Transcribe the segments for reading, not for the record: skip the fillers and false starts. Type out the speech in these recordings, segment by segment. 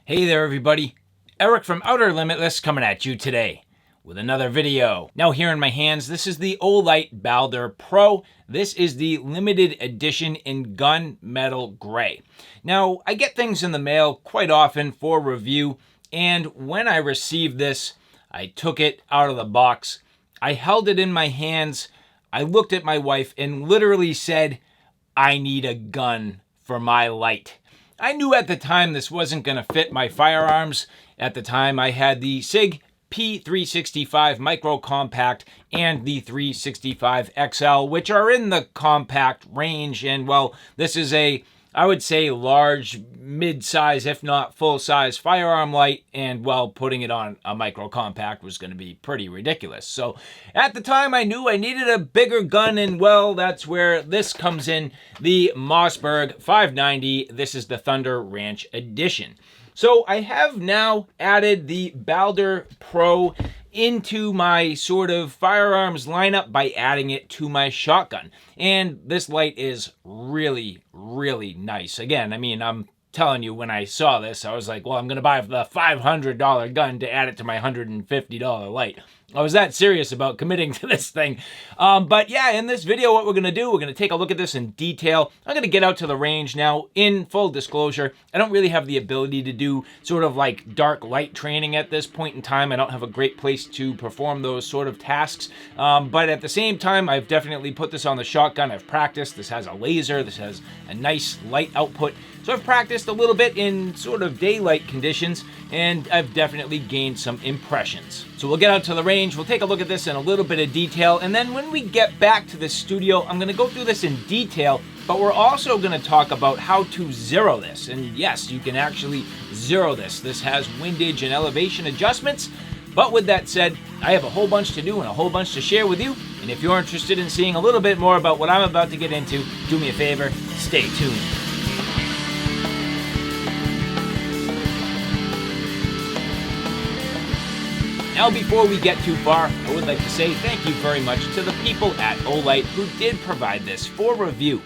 Hey there everybody, Eric from Outer Limitless coming at you today with another video. Now here in my hands, this is the Olight Baldr Pro. This is the limited edition in gunmetal gray. Now I get things in the mail quite often for review, and when I received this, I took it out of the box. I held it in my hands. I looked at my wife and literally said, I need a gun for my light. I knew at the time this wasn't going to fit my firearms. At the time, I had the SIG P365 Micro Compact and the 365 XL, which are in the compact range. And well, this is I would say large, mid-size, if not full-size firearm light, and well, putting it on a micro compact was going to be pretty ridiculous. So at the time, I knew I needed a bigger gun, and well, that's where this comes in, the Mossberg 590. This is the Thunder Ranch Edition. So I have now added the Baldr Pro into my sort of firearms lineup by adding it to my shotgun. And this light is really, really nice. Again, I mean, I'm telling you, when I saw this, I was like, well, I'm going to buy the $500 gun to add it to my $150 light. I was that serious about committing to this thing. But yeah, in this video, what we're going to do, we're going to take a look at this in detail. I'm going to get out to the range now. In full disclosure, I don't really have the ability to do sort of like dark light training at this point in time. I don't have a great place to perform those sort of tasks. But at the same time, I've definitely put this on the shotgun. I've practiced. This has a laser. This has a nice light output. So I've practiced a little bit in sort of daylight conditions, and I've definitely gained some impressions. So we'll get out to the range, we'll take a look at this in a little bit of detail, and then when we get back to the studio, I'm going to go through this in detail, but we're also going to talk about how to zero this. And yes, you can actually zero this. This has windage and elevation adjustments. But with that said, I have a whole bunch to do and a whole bunch to share with you. And if you're interested in seeing a little bit more about what I'm about to get into, do me a favor, stay tuned. Now, before we get too far, I would like to say thank you very much to the people at Olight who did provide this for review.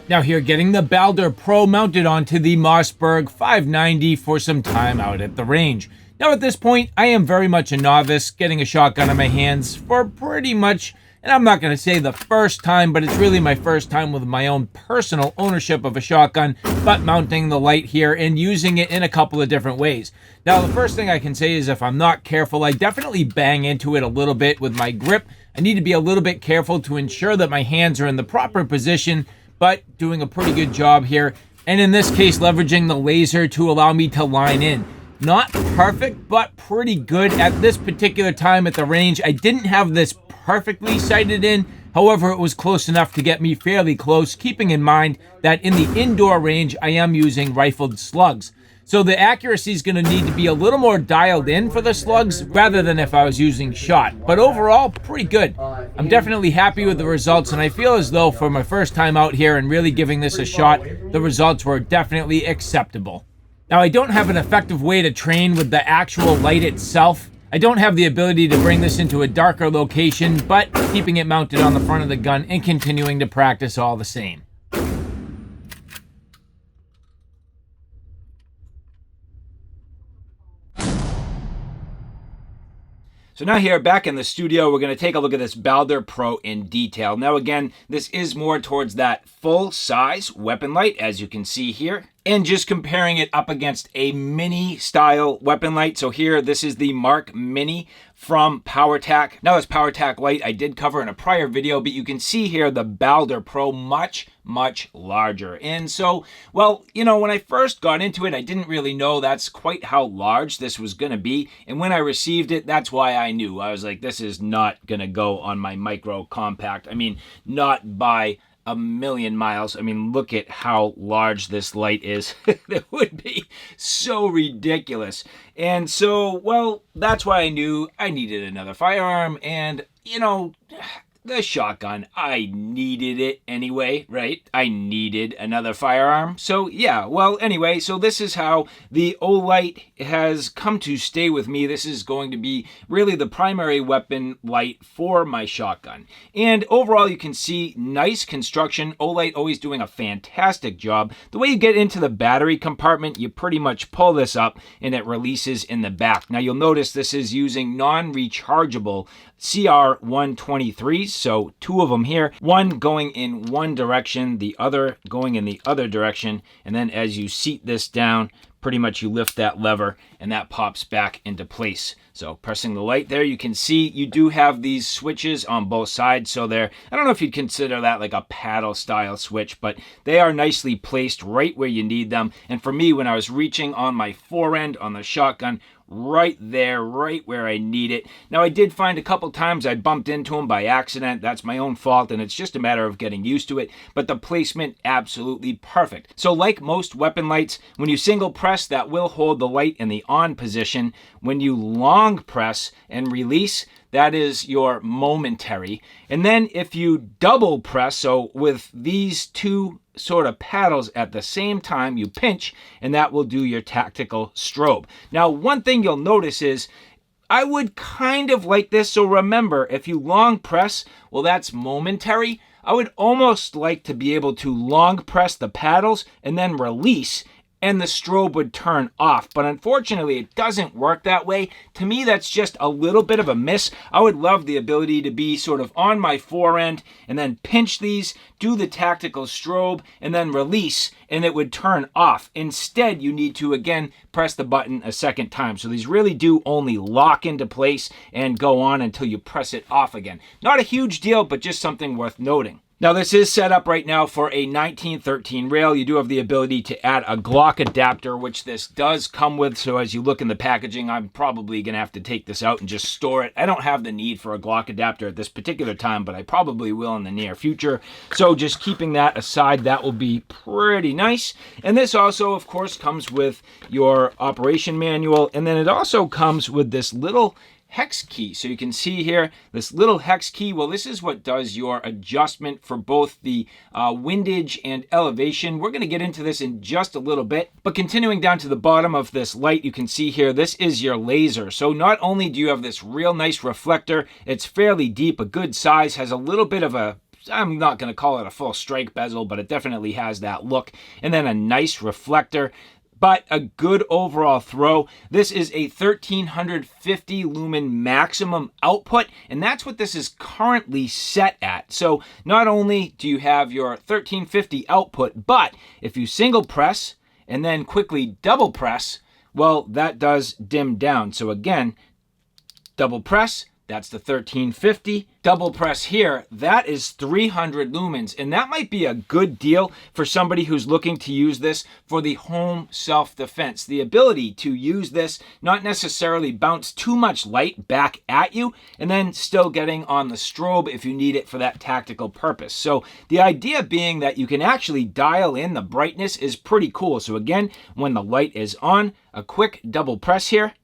Now here, getting the Baldr Pro mounted onto the Mossberg 590 for some time out at the range. Now at this point, I am very much a novice getting a shotgun in my hands for pretty much, and I'm not going to say the first time, but it's really my first time with my own personal ownership of a shotgun, but mounting the light here and using it in a couple of different ways. Now, the first thing I can say is if I'm not careful, I definitely bang into it a little bit with my grip. I need to be a little bit careful to ensure that my hands are in the proper position, but doing a pretty good job here. And in this case, leveraging the laser to allow me to line in. Not perfect, but pretty good at this particular time at the range. I didn't have this perfectly sighted in. However, it was close enough to get me fairly close, keeping in mind that in the indoor range, I am using rifled slugs. So the accuracy is going to need to be a little more dialed in for the slugs rather than if I was using shot. But overall, pretty good. I'm definitely happy with the results, and I feel as though for my first time out here and really giving this a shot, the results were definitely acceptable. Now, I don't have an effective way to train with the actual light itself. I don't have the ability to bring this into a darker location, but keeping it mounted on the front of the gun and continuing to practice all the same. So now here, back in the studio, we're going to take a look at this Baldr Pro in detail. Now again, this is more towards that full-size weapon light, as you can see here. And just comparing it up against a mini style weapon light. So here, this is the Mark Mini from PowerTac. Now this PowerTac light I did cover in a prior video, but you can see here the Baldr Pro much larger. And so, well, you know, when I first got into it, I didn't really know that's quite how large this was going to be. And when I received it, that's why I knew. I was like, this is not going to go on my micro compact. I mean, not by a million miles. I mean, look at how large this light is. It would be so ridiculous. And so, well, that's why I knew I needed another firearm. And, you know, the shotgun, I needed it anyway, right? I needed another firearm. So yeah, well, anyway, so this is how the Olight has come to stay with me. This is going to be really the primary weapon light for my shotgun. And overall, you can see nice construction. Olight always doing a fantastic job. The way you get into the battery compartment, you pretty much pull this up and it releases in the back. Now you'll notice this is using non-rechargeable CR123s, so two of them here, one going in one direction, the other going in the other direction, and then as you seat this down, pretty much you lift that lever and that pops back into place. So pressing the light there, you can see you do have these switches on both sides. So they're, I don't know if you'd consider that like a paddle style switch, but they are nicely placed right where you need them. And for me, when I was reaching on my forend on the shotgun, right there, right where I need it. Now, I did find a couple times I bumped into them by accident. That's my own fault, and it's just a matter of getting used to it. But the placement, absolutely perfect. So like most weapon lights, when you single press, that will hold the light in the on position. When you long press and release, that is your momentary. And then if you double press, so with these two sort of paddles at the same time, you pinch, and that will do your tactical strobe. Now, one thing you'll notice is I would kind of like this. So remember, if you long press, well, that's momentary. I would almost like to be able to long press the paddles and then release, and the strobe would turn off. But unfortunately, it doesn't work that way. To me, that's just a little bit of a miss. I would love the ability to be sort of on my forend and then pinch these, do the tactical strobe, and then release, and it would turn off. Instead, you need to, again, press the button a second time. So these really do only lock into place and go on until you press it off again. Not a huge deal, but just something worth noting. Now, this is set up right now for a 1913 rail. You do have the ability to add a Glock adapter, which this does come with. So as you look in the packaging, I'm probably going to have to take this out and just store it. I don't have the need for a Glock adapter at this particular time, but I probably will in the near future. So just keeping that aside, that will be pretty nice. And this also, of course, comes with your operation manual. And then it also comes with this little hex key. So you can see here, this little hex key, well, this is what does your adjustment for both the windage and elevation. We're going to get into this in just a little bit, but continuing down to the bottom of this light, you can see here, this is your laser. So not only do you have this real nice reflector, it's fairly deep, a good size, has a little bit of a, I'm not going to call it a full strike bezel, but it definitely has that look, and then a nice reflector, but a good overall throw. This is a 1350 lumen maximum output, and that's what this is currently set at. So not only do you have your 1350 output, but if you single press and then quickly double press, well, that does dim down. So again, double press, that's the 1350. Double press here, that is 300 lumens. And that might be a good deal for somebody who's looking to use this for the home self-defense. The ability to use this, not necessarily bounce too much light back at you, and then still getting on the strobe if you need it for that tactical purpose. So the idea being that you can actually dial in the brightness is pretty cool. So again, when the light is on, a quick double press here,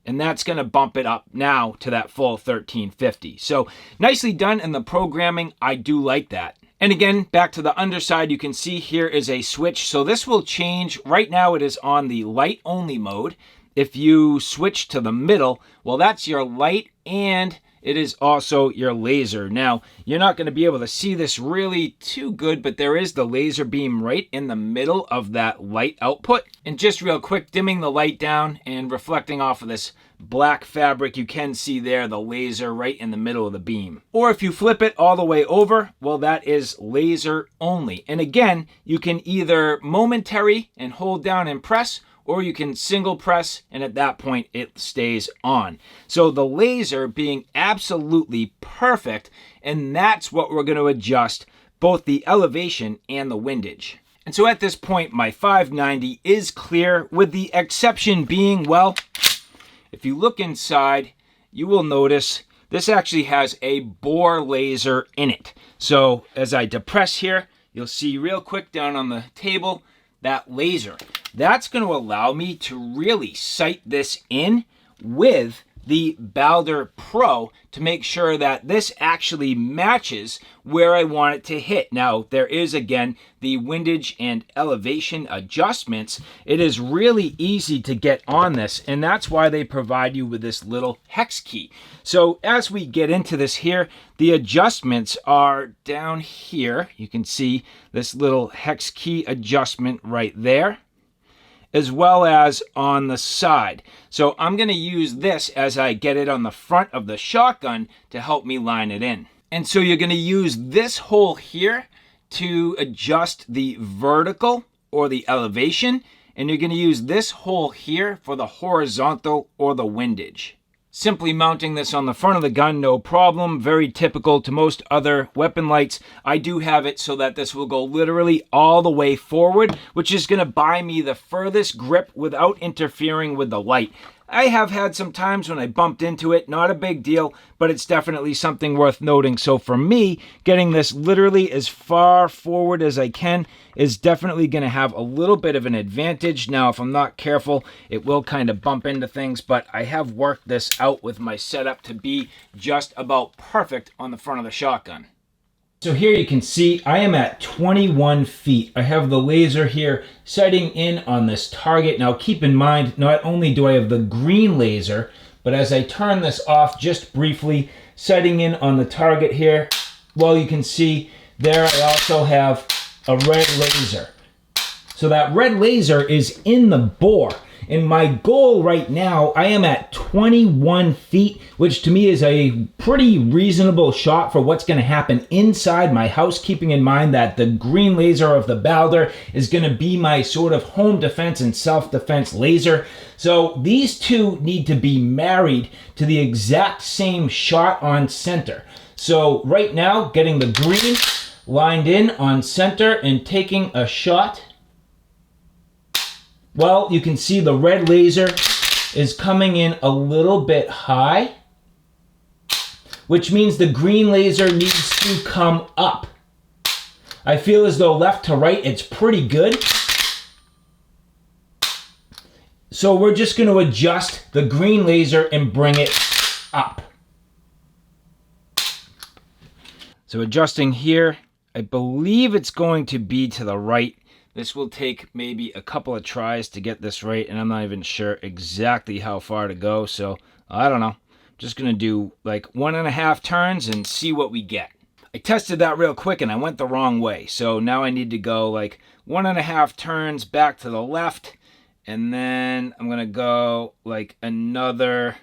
and that's going to bump it up now to that full 1350. So nicely done in the programming. I do like that. And again, back to the underside, you can see here is a switch. So this will change. Right now it is on the light only mode. If you switch to the middle, well, that's your light, and it is also your laser. Now, you're not going to be able to see this really too good, but there is the laser beam right in the middle of that light output. And just real quick, dimming the light down and reflecting off of this black fabric, you can see there the laser right in the middle of the beam. Or if you flip it all the way over, well, that is laser only. And again, you can either momentary and hold down and press, or you can single press, and at that point it stays on. So the laser being absolutely perfect, and that's what we're going to adjust both the elevation and the windage. And so at this point, my 590 is clear, with the exception being, well, if you look inside, you will notice this actually has a bore laser in it. So as I depress here, you'll see real quick down on the table, that laser. That's going to allow me to really sight this in with the Baldr Pro to make sure that this actually matches where I want it to hit. Now, there is, again, the windage and elevation adjustments. It is really easy to get on this, and that's why they provide you with this little hex key. So as we get into this here, the adjustments are down here. You can see this little hex key adjustment right there, as well as on the side. So I'm going to use this as I get it on the front of the shotgun to help me line it in. And so you're going to use this hole here to adjust the vertical or the elevation, and you're going to use this hole here for the horizontal or the windage. Simply mounting this on the front of the gun, no problem. Very typical to most other weapon lights. I do have it so that this will go literally all the way forward, which is going to buy me the furthest grip without interfering with the light. I have had some times when I bumped into it, not a big deal, but it's definitely something worth noting. So for me, getting this literally as far forward as I can is definitely going to have a little bit of an advantage. Now, if I'm not careful, it will kind of bump into things, but I have worked this out with my setup to be just about perfect on the front of the shotgun. So here you can see I am at 21 feet. I have the laser here sighting in on this target. Now keep in mind, not only do I have the green laser, but as I turn this off just briefly, sighting in on the target here, well, you can see there I also have a red laser. So that red laser is in the bore. And my goal right now, I am at 21 feet, which to me is a pretty reasonable shot for what's going to happen inside my house, keeping in mind that the green laser of the Baldr is going to be my sort of home defense and self-defense laser. So these two need to be married to the exact same shot on center. So right now, getting the green lined in on center and taking a shot. Well, you can see the red laser is coming in a little bit high, which means the green laser needs to come up. I feel as though left to right, it's pretty good. So we're just going to adjust the green laser and bring it up. So adjusting here, I believe it's going to be to the right. This will take maybe a couple of tries to get this right, and I'm not even sure exactly how far to go, so I don't know. I'm just going to do like 1.5 turns and see what we get. I tested that real quick and I went the wrong way, so now I need to go like 1.5 turns back to the left, and then I'm going to go like another...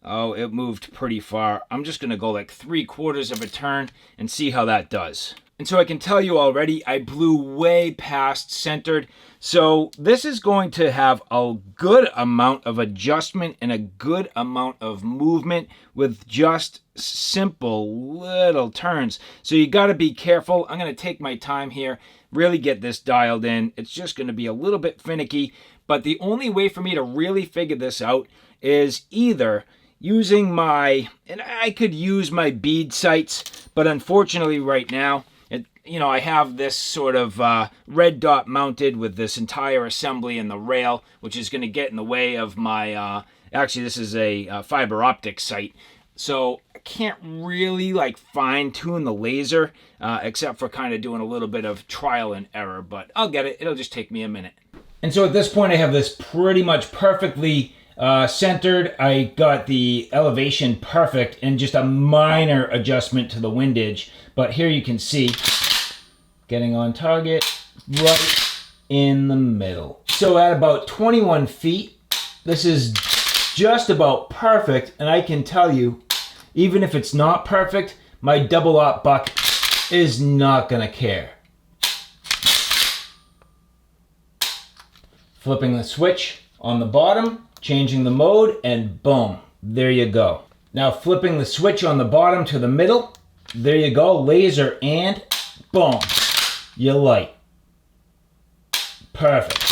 Oh, it moved pretty far. I'm just going to go like 3/4 of a turn and see how that does. And so I can tell you already, I blew way past centered. So this is going to have a good amount of adjustment and a good amount of movement with just simple little turns. So you got to be careful. I'm going to take my time here, really get this dialed in. It's just going to be a little bit finicky. But the only way for me to really figure this out is either using my, and I could use my bead sights, but unfortunately right now, I have this sort of red dot mounted with this entire assembly and the rail, which is going to get in the way of my, actually this is a fiber optic sight. So I can't really like fine tune the laser, except for kind of doing a little bit of trial and error, but I'll get it. It'll just take me a minute. And so at this point I have this pretty much perfectly centered. I got the elevation perfect and just a minor adjustment to the windage. But here you can see, getting on target right in the middle. So at about 21 feet, this is just about perfect. And I can tell you, even if it's not perfect, my double-aught buck is not gonna care. Flipping the switch on the bottom, changing the mode, and boom, there you go. Now flipping the switch on the bottom to the middle, there you go, laser, and boom, you light. Perfect.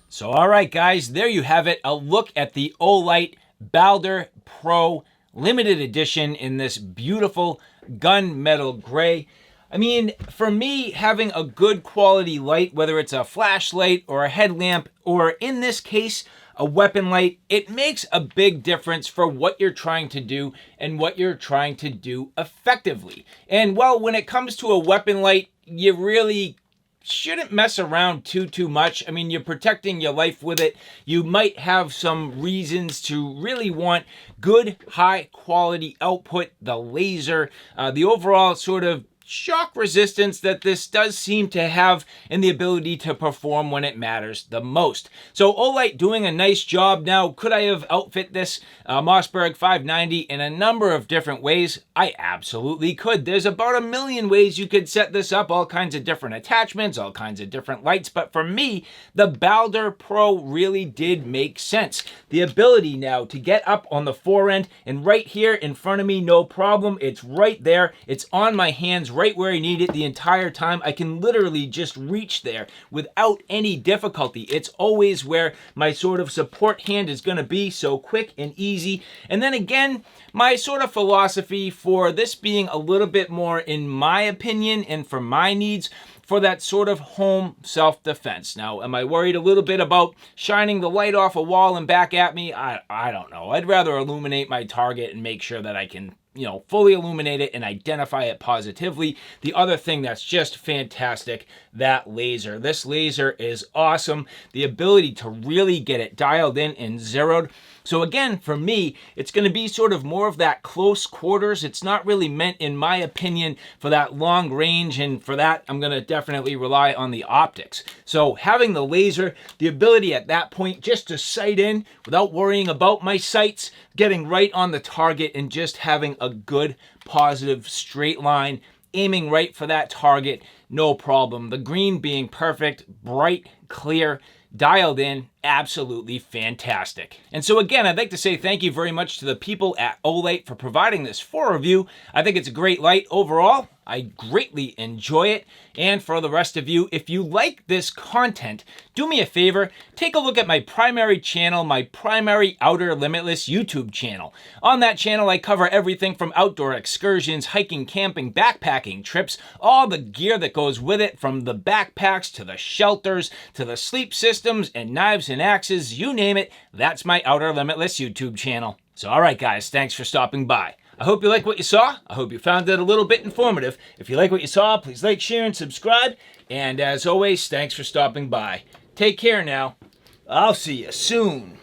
So all right guys, there you have it, a look at the Olight Baldr Pro limited edition in this beautiful gunmetal gray. I mean, for me, having a good quality light, whether it's a flashlight or a headlamp, or in this case, a weapon light, it makes a big difference for what you're trying to do and what you're trying to do effectively. And well, when it comes to a weapon light, you really shouldn't mess around too much. I mean, you're protecting your life with it. You might have some reasons to really want good, high quality output, the laser, the overall sort of shock resistance that this does seem to have, and the ability to perform when it matters the most. So Olight doing a nice job. Now, could I have outfit this Mossberg 590 in a number of different ways? I absolutely could. There's about a million ways you could set this up, all kinds of different attachments, all kinds of different lights, but for me, the Baldr Pro really did make sense. The ability now to get up on the fore end and right here in front of me, no problem. It's right there. It's on my hands right where I need it the entire time. I can literally just reach there without any difficulty. It's always where my sort of support hand is going to be, so quick and easy. And then again, my sort of philosophy for this being a little bit more, in my opinion, and for my needs, for that sort of home self-defense. Now, am I worried a little bit about shining the light off a wall and back at me? I don't know. I'd rather illuminate my target and make sure that I can, fully illuminate it and identify it positively. The other thing that's just fantastic, that laser. This laser is awesome. The ability to really get it dialed in and zeroed. So again, for me, it's going to be sort of more of that close quarters. It's not really meant, in my opinion, for that long range, and for that, I'm going to definitely rely on the optics. So having the laser, the ability at that point just to sight in without worrying about my sights, getting right on the target and just having a good, positive, straight line, aiming right for that target, no problem. The green being perfect, bright, clear, dialed in, absolutely fantastic. And so again, I'd like to say thank you very much to the people at Olight for providing this for review. I think it's a great light overall. I greatly enjoy it. And for the rest of you, if you like this content, do me a favor, take a look at my primary channel, my primary Outer Limitless YouTube channel. On that channel, I cover everything from outdoor excursions, hiking, camping, backpacking trips, all the gear that goes with it, from the backpacks to the shelters to the sleep systems and knives and axes, you name it. That's my Outer Limitless YouTube channel. So all right, guys, thanks for stopping by. I hope you like what you saw. I hope you found it a little bit informative. If you like what you saw, please like, share, and subscribe. And as always, thanks for stopping by. Take care now. I'll see you soon.